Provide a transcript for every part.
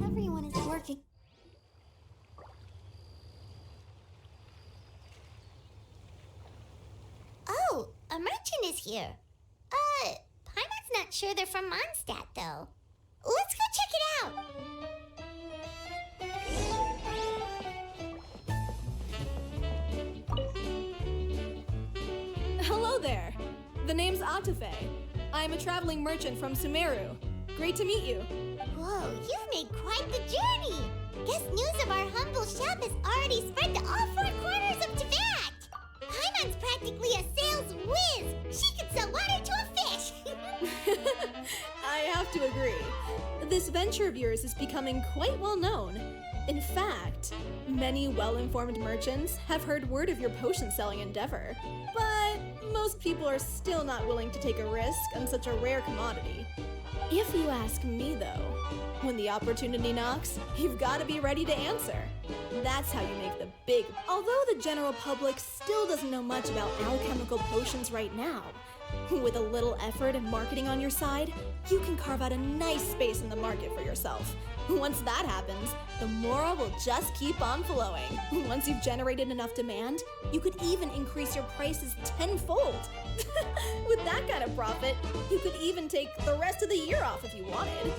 Everyone is working. Oh, a merchant is here. Paimon's not sure they're from Mondstadt, though. Let's go check it out. Hello there. The name's Atafe. I'm a traveling merchant from Sumeru. Great to meet you. Whoa, you've made quite the journey. Guess news of our humble shop has already spread to all four corners of Tibet. Paimon's practically a sales whiz. She could sell water to a fish. I have to agree. This venture of yours is becoming quite well known. In fact, many well-informed merchants have heard word of your potion-selling endeavor. But most people are still not willing to take a risk on such a rare commodity. If you ask me, though, when the opportunity knocks, you've got to be ready to answer. That's how you make the big. Although the general public still doesn't know much about alchemical potions right now, with a little effort and marketing on your side, you can carve out a nice space in the market for yourself. Once that happens, the mora will just keep on flowing. Once you've generated enough demand, you could even increase your prices tenfold. With that kind of profit, you could even take the rest of the year off if you wanted.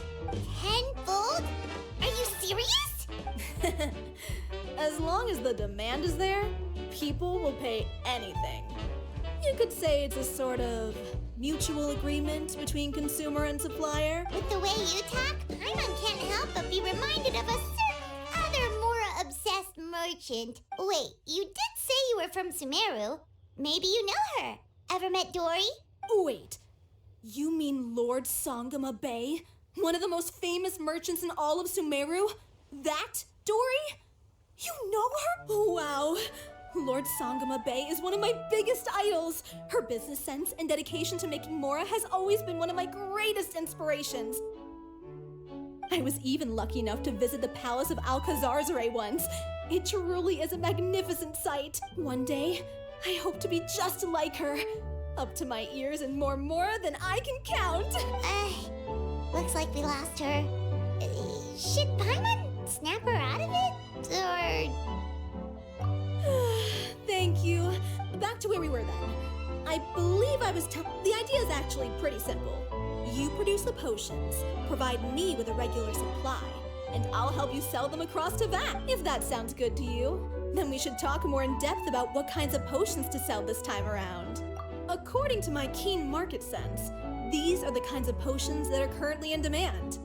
Tenfold? Are you serious? As long as the demand is there, people will pay anything. You could say it's a sort of mutual agreement between consumer and supplier. With the way you talk, Paimon can't help but be reminded of a certain other Mora-obsessed merchant. Wait, you did say you were from Sumeru. Maybe you know her. Ever met Dory? Wait, you mean Lord Sangama Bay? One of the most famous merchants in all of Sumeru? That Dory? You know her? Wow. Lord Sangama Bay is one of my biggest idols. Her business sense and dedication to making Mora has always been one of my greatest inspirations. I was even lucky enough to visit the palace of Alcazarzaray once. It truly is a magnificent sight. One day, I hope to be just like her. Up to my ears in more Mora than I can count. Looks like we lost her. Should Paimon snap her out of it? Or... Thank you. Back to where we were then. I believe I was the idea is actually pretty simple. You produce the potions, provide me with a regular supply, and I'll help you sell them across Tibet. If that sounds good to you, then we should talk more in depth about what kinds of potions to sell this time around. According to my keen market sense, these are the kinds of potions that are currently in demand.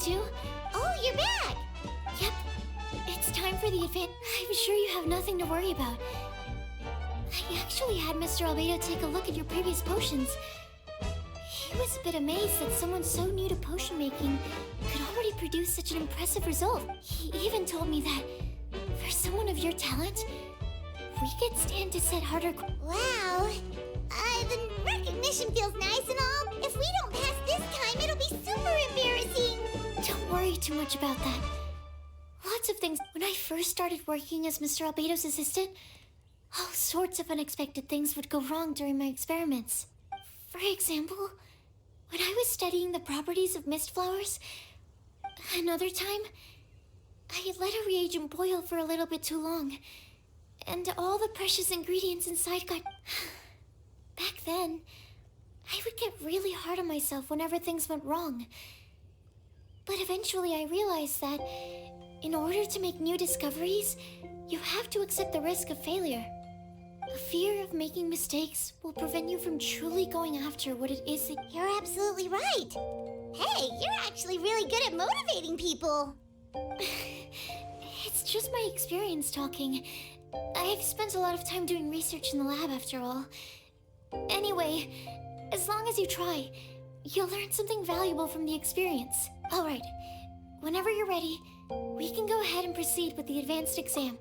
too? Oh, you're back! Yep. It's time for the event. I'm sure you have nothing to worry about. I actually had Mr. Albedo take a look at your previous potions. He was a bit amazed that someone so new to potion making could already produce such an impressive result. He even told me that, for someone of your talent, we could stand to set harder. Wow. The recognition feels nice and all. If we don't pass this time, it'll be super embarrassing. Don't worry too much about that. Lots of things. When I first started working as Mr. Albedo's assistant, all sorts of unexpected things would go wrong during my experiments. For example, when I was studying the properties of mist flowers, another time, I had let a reagent boil for a little bit too long, and all the precious ingredients inside got... Back then, I would get really hard on myself whenever things went wrong. But eventually I realized that in order to make new discoveries, you have to accept the risk of failure. A fear of making mistakes will prevent you from truly going after what it is that... You're absolutely right. Hey, you're actually really good at motivating people. It's just my experience talking. I've spent a lot of time doing research in the lab after all. Anyway, as long as you try, you'll learn something valuable from the experience. Alright, whenever you're ready, we can go ahead and proceed with the advanced exam.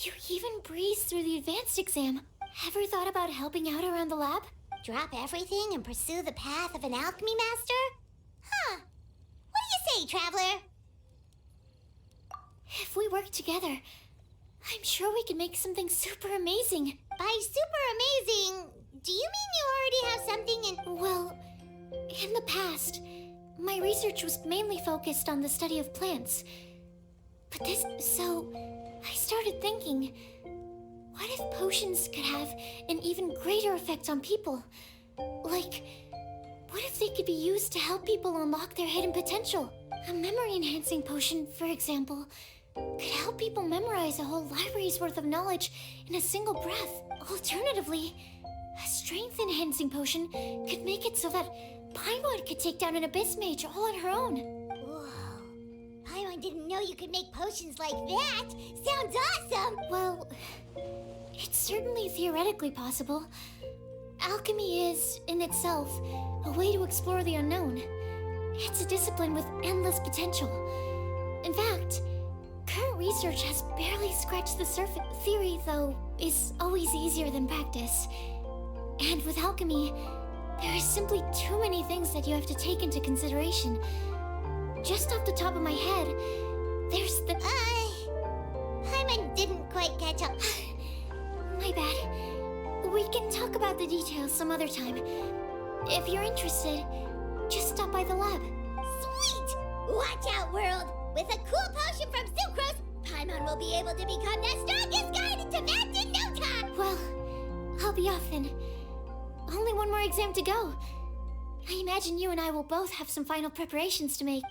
You even breezed through the advanced exam. Ever thought about helping out around the lab? Drop everything and pursue the path of an alchemy master? Huh. What do you say, traveler? If we work together, I'm sure we can make something super amazing. By super amazing, do you mean you already have something in... Well, in the past, my research was mainly focused on the study of plants. But so I started thinking, what if potions could have an even greater effect on people? Like, what if they could be used to help people unlock their hidden potential? A memory-enhancing potion, for example, could help people memorize a whole library's worth of knowledge in a single breath. Alternatively, a strength-enhancing potion could make it so that Paimon could take down an Abyss Mage all on her own. Whoa. Paimon didn't know you could make potions like that. Sounds awesome! Well, it's certainly theoretically possible. Alchemy is, in itself, a way to explore the unknown. It's a discipline with endless potential. In fact, current research has barely scratched the surface. Theory, though, is always easier than practice. And with alchemy, there are simply too many things that you have to take into consideration. Just off the top of my head, there's the... Paimon didn't quite catch up. My bad. We can talk about the details some other time. If you're interested, just stop by the lab. Sweet! Watch out, world! With a cool potion from Sucrose, Paimon will be able to become the strongest guide in Tibet in no time! Well, I'll be off then. Only one more exam to go. I imagine you and I will both have some final preparations to make.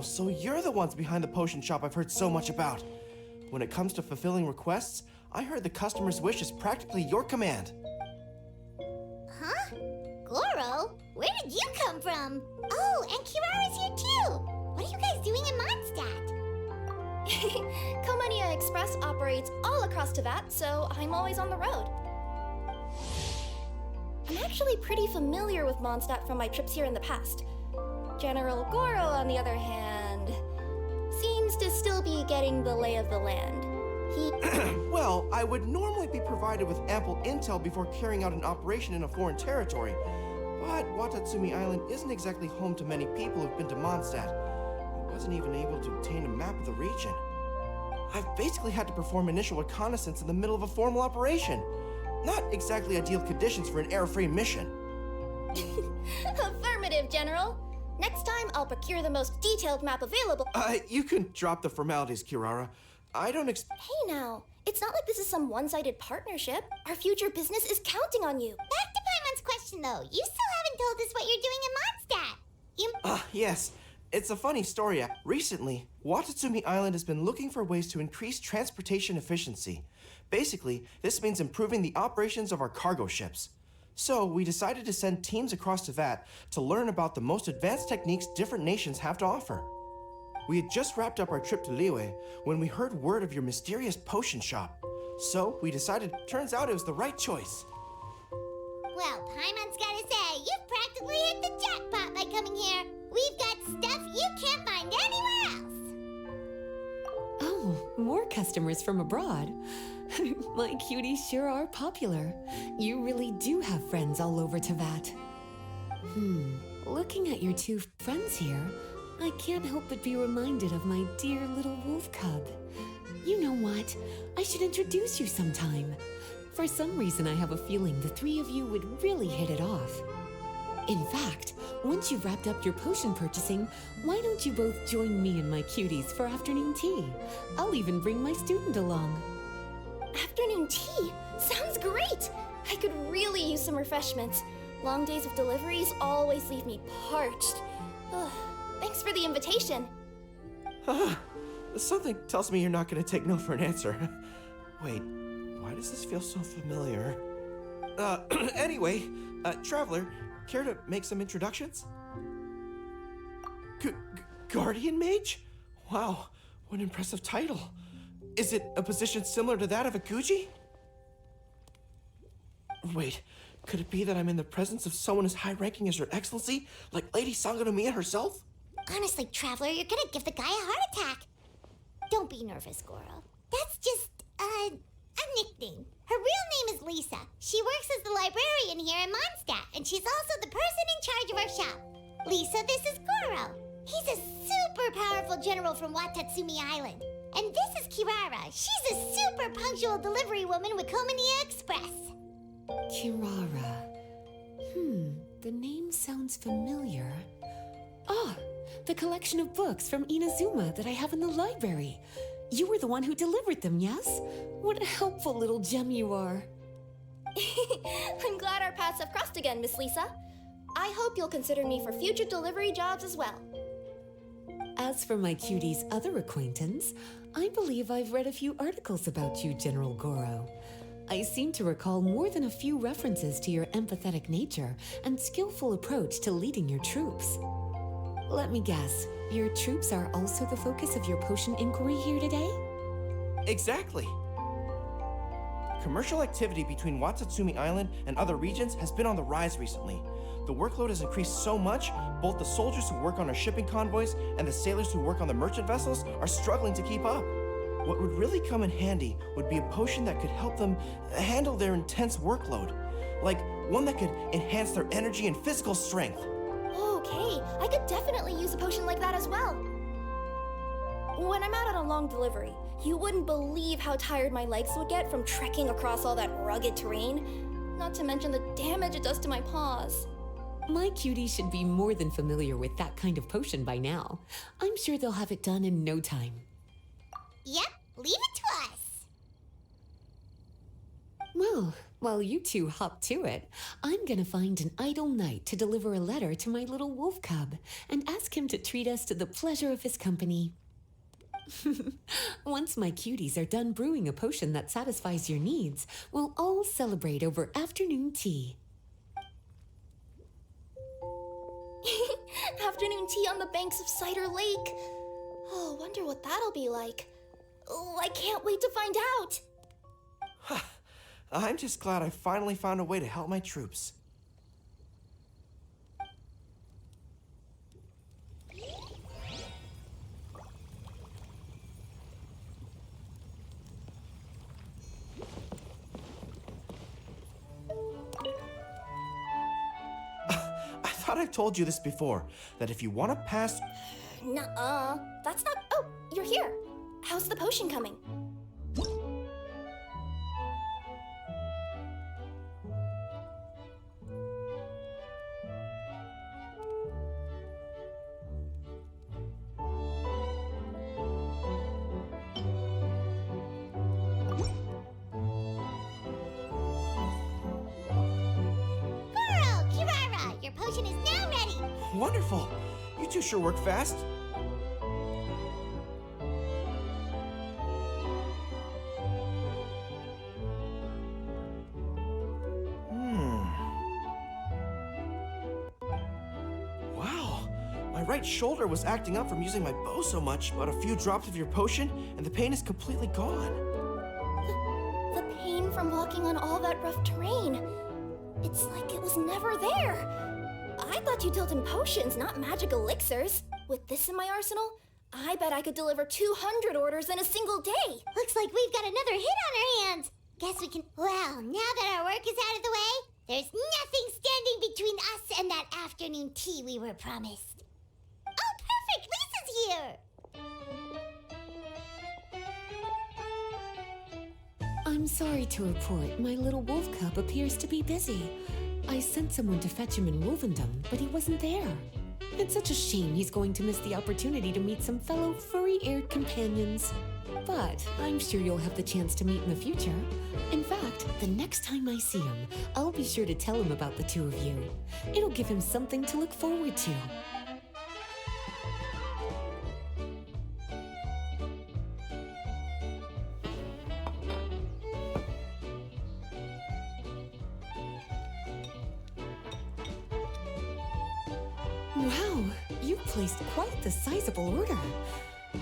so you're the ones behind the potion shop I've heard so much about. When it comes to fulfilling requests, I heard the customer's wish is practically your command. Huh? Goro? Where did you come from? Oh, and Kirara's here too! What are you guys doing in Mondstadt? Comania Express operates all across Teyvat, so I'm always on the road. I'm actually pretty familiar with Mondstadt from my trips here in the past. General Goro, on the other hand, seems to still be getting the lay of the land. He... Well, I would normally be provided with ample intel before carrying out an operation in a foreign territory, but Watatsumi Island isn't exactly home to many people who've been to Mondstadt. I wasn't even able to obtain a map of the region. I've basically had to perform initial reconnaissance in the middle of a formal operation. Not exactly ideal conditions for an error-free mission. Affirmative, General. Next time, I'll procure the most detailed map available. You can drop the formalities, Kirara. I don't Hey now, it's not like this is some one-sided partnership. Our future business is counting on you. Back to Paimon's question though. You still haven't told us what you're doing in Mondstadt. You... Yes. It's a funny story. Recently, Watatsumi Island has been looking for ways to increase transportation efficiency. Basically, this means improving the operations of our cargo ships. So, we decided to send teams across Teyvat to learn about the most advanced techniques different nations have to offer. We had just wrapped up our trip to Liyue when we heard word of your mysterious potion shop. So, we decided, turns out it was the right choice. Well, Paimon's gotta say, you've practically hit the jackpot by coming here. We've got stuff you can't find anywhere else. Oh, more customers from abroad. My cuties sure are popular. You really do have friends all over Teyvat. Looking at your two friends here, I can't help but be reminded of my dear little wolf cub. You know what? I should introduce you sometime. For some reason, I have a feeling the three of you would really hit it off. In fact, once you've wrapped up your potion purchasing, why don't you both join me and my cuties for afternoon tea? I'll even bring my student along. Afternoon tea? Sounds great! I could really use some refreshments. Long days of deliveries always leave me parched. Ugh, thanks for the invitation. Something tells me you're not going to take no for an answer. Wait, why does this feel so familiar? Anyway, Traveler, care to make some introductions? Guardian Mage? Wow, what an impressive title. Is it a position similar to that of a Guji? Wait, could it be that I'm in the presence of someone as high-ranking as Your Excellency, like Lady Sangonomiya herself? Honestly, Traveler, you're gonna give the guy a heart attack. Don't be nervous, Goro. That's just, a nickname. Her real name is Lisa. She works as the librarian here in Mondstadt, and she's also the person in charge of our shop. Lisa, this is Goro. He's a super powerful general from Watatsumi Island. And this is Kirara. She's a super punctual delivery woman with Komania Express. Kirara. The name sounds familiar. Ah, the collection of books from Inazuma that I have in the library. You were the one who delivered them, yes? What a helpful little gem you are. I'm glad our paths have crossed again, Miss Lisa. I hope you'll consider me for future delivery jobs as well. As for my cutie's other acquaintance, I believe I've read a few articles about you, General Goro. I seem to recall more than a few references to your empathetic nature and skillful approach to leading your troops. Let me guess, your troops are also the focus of your potion inquiry here today? Exactly. Commercial activity between Watatsumi Island and other regions has been on the rise recently. The workload has increased so much, both the soldiers who work on our shipping convoys and the sailors who work on the merchant vessels are struggling to keep up. What would really come in handy would be a potion that could help them handle their intense workload. Like one that could enhance their energy and physical strength. Okay, I could definitely use a potion like that as well. When I'm out on a long delivery, you wouldn't believe how tired my legs would get from trekking across all that rugged terrain. Not to mention the damage it does to my paws. My cutie should be more than familiar with that kind of potion by now. I'm sure they'll have it done in no time. Yep, leave it to us. Well, while you two hop to it, I'm gonna find an idle knight to deliver a letter to my little wolf cub and ask him to treat us to the pleasure of his company. Once my cuties are done brewing a potion that satisfies your needs, we'll all celebrate over afternoon tea. Afternoon tea on the banks of Cider Lake. Oh, wonder what that'll be like. Oh, I can't wait to find out. I'm just glad I finally found a way to help my troops. I thought I've told you this before, that if you want to pass... Nuh-uh. That's not... Oh, you're here. How's the potion coming? Girl, Kirara, your potion is now ready. Wonderful! You two sure work fast. Wow, my right shoulder was acting up from using my bow so much, but a few drops of your potion, and the pain is completely gone. The pain from walking on all that rough terrain. It's like it was never there. I thought you dealt in potions, not magic elixirs. With this in my arsenal, I bet I could deliver 200 orders in a single day. Looks like we've got another hit on our hands. Guess we can... Well, now that our work is out of the way, there's nothing standing between us and that afternoon tea we were promised. Oh, perfect! Lisa's here! I'm sorry to report, my little wolf cub appears to be busy. I sent someone to fetch him in Wolvendom, but he wasn't there. It's such a shame he's going to miss the opportunity to meet some fellow furry-eared companions. But I'm sure you'll have the chance to meet in the future. In fact, the next time I see him, I'll be sure to tell him about the two of you. It'll give him something to look forward to. Wow, you placed quite the sizable order.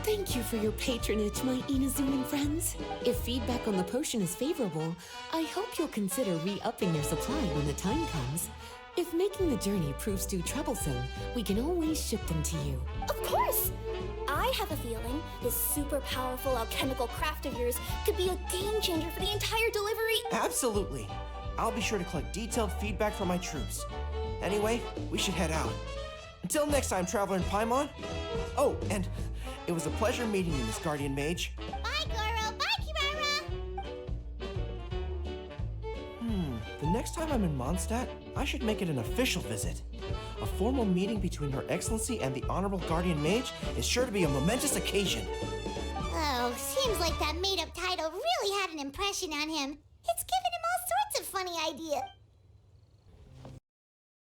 Thank you for your patronage, my Inazuman friends. If feedback on the potion is favorable, I hope you'll consider re-upping your supply when the time comes. If making the journey proves too troublesome, we can always ship them to you. Of course! I have a feeling this super powerful alchemical craft of yours could be a game changer for the entire delivery. Absolutely. I'll be sure to collect detailed feedback from my troops. Anyway, we should head out. Until next time, Traveler in Paimon. Oh, and it was a pleasure meeting you, Miss Guardian Mage. Bye, Goro! Bye, Kirara! The next time I'm in Mondstadt, I should make it an official visit. A formal meeting between Her Excellency and the Honorable Guardian Mage is sure to be a momentous occasion. Oh, seems like that made-up title really had an impression on him. It's given him all sorts of funny ideas.